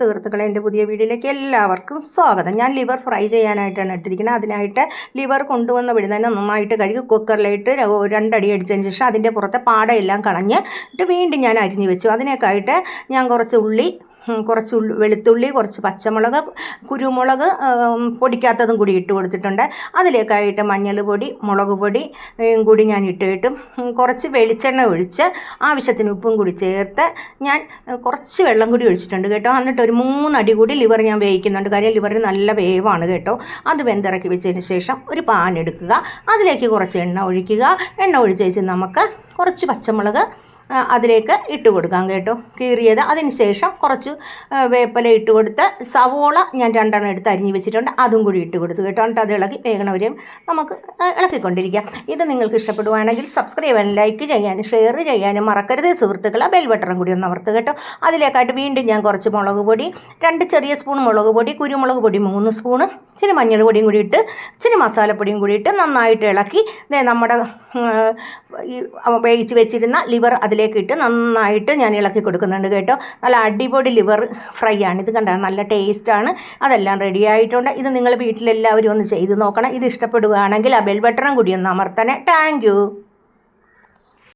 സുഹൃത്തുക്കളെ, എൻ്റെ പുതിയ വീഡിയോയിലേക്ക് എല്ലാവർക്കും സ്വാഗതം. ഞാൻ ലിവർ ഫ്രൈ ചെയ്യാനായിട്ടാണ് എടുത്തിരിക്കുന്നത്. അതിനായിട്ട് ലിവർ കൊണ്ടുവന്ന വിടുന്ന നന്നായിട്ട് കഴുകി കുക്കറിലിട്ട് രണ്ടടി അടിച്ചതിന് ശേഷം അതിൻ്റെ പുറത്തെ പാടയെല്ലാം കളഞ്ഞിട്ട് വീണ്ടും ഞാൻ അരിഞ്ഞു വെച്ചു. അതിനേക്കായിട്ട് ഞാൻ കുറച്ച് ഉള്ളി, കുറച്ച് വെളുത്തുള്ളി, കുറച്ച് പച്ചമുളക്, കുരുമുളക് പൊടിക്കാത്തതും കൂടി ഇട്ട് കൊടുത്തിട്ടുണ്ട്. അതിലേക്കായിട്ട് മഞ്ഞൾ പൊടി, മുളക് പൊടി കൂടി ഞാൻ ഇട്ടിട്ട് കുറച്ച് വെളിച്ചെണ്ണ ഒഴിച്ച് ആവശ്യത്തിന് ഉപ്പും കൂടി ചേർത്ത് ഞാൻ കുറച്ച് വെള്ളം കൂടി ഒഴിച്ചിട്ടുണ്ട് കേട്ടോ. എന്നിട്ട് ഒരു 3 അടി കൂടി ലിവർ ഞാൻ വേവിക്കുന്നുണ്ട്. കാര്യം ലിവറിന് നല്ല വേവാണ് കേട്ടോ. അത് വെന്തിറക്കി വെച്ചതിന് ശേഷം ഒരു പാൻ എടുക്കുക, അതിലേക്ക് കുറച്ച് എണ്ണ ഒഴിക്കുക. എണ്ണ ഒഴിച്ചേച്ച് നമുക്ക് കുറച്ച് പച്ചമുളക് അതിലേക്ക് ഇട്ട് കൊടുക്കാം കേട്ടോ, കീറിയത്. അതിന് ശേഷം കുറച്ച് വേപ്പില ഇട്ട് കൊടുത്ത് സവോള ഞാൻ 2 എടുത്ത് അരിഞ്ഞ് വെച്ചിട്ടുണ്ട്, അതും കൂടി ഇട്ട് കൊടുത്തു കേട്ടോ. എന്നിട്ട് അത് ഇളക്കി വേഗണവരെയും നമുക്ക് ഇളക്കിക്കൊണ്ടിരിക്കാം. ഇത് നിങ്ങൾക്ക് ഇഷ്ടപ്പെടുവാണെങ്കിൽ സബ്സ്ക്രൈബ് ചെയ്യാനും ലൈക്ക് ചെയ്യാനും ഷെയർ ചെയ്യാനും മറക്കരുത് സുഹൃത്തുക്കളെ. ബെൽ ബട്ടൺ കൂടി ഒന്ന് അമർത്തുക കേട്ടോ. അതിലേക്കായിട്ട് വീണ്ടും ഞാൻ കുറച്ച് മുളക് പൊടി, 2 ചെറിയ സ്പൂൺ മുളക് പൊടി, കുരുമുളക് പൊടി 3 സ്പൂണ്, ഇച്ചിരി മഞ്ഞൾ പൊടിയും കൂടി ഇട്ട് ഇച്ചിരി മസാലപ്പൊടിയും കൂടി ഇട്ട് നന്നായിട്ട് ഇളക്കി നമ്മുടെ വേവിച്ച് വെച്ചിരുന്ന ലിവർ അതിലേക്ക് ഇട്ട് നന്നായിട്ട് ഞാൻ ഇളക്കി കൊടുക്കുന്നുണ്ട് കേട്ടോ. നല്ല അടിപൊളി ലിവർ ഫ്രൈ ആണ് ഇത്. കണ്ടാൽ നല്ല ടേസ്റ്റാണ്. അതെല്ലാം റെഡി ആയിട്ടുണ്ട്. ഇത് നിങ്ങൾ വീട്ടിലെല്ലാവരും ഒന്ന് ചെയ്ത് നോക്കണം. ഇത് ഇഷ്ടപ്പെടുകയാണെങ്കിൽ ആ ബെൽ ബട്ടണും കൂടി ഒന്ന് അമർത്തണേ. Thank you.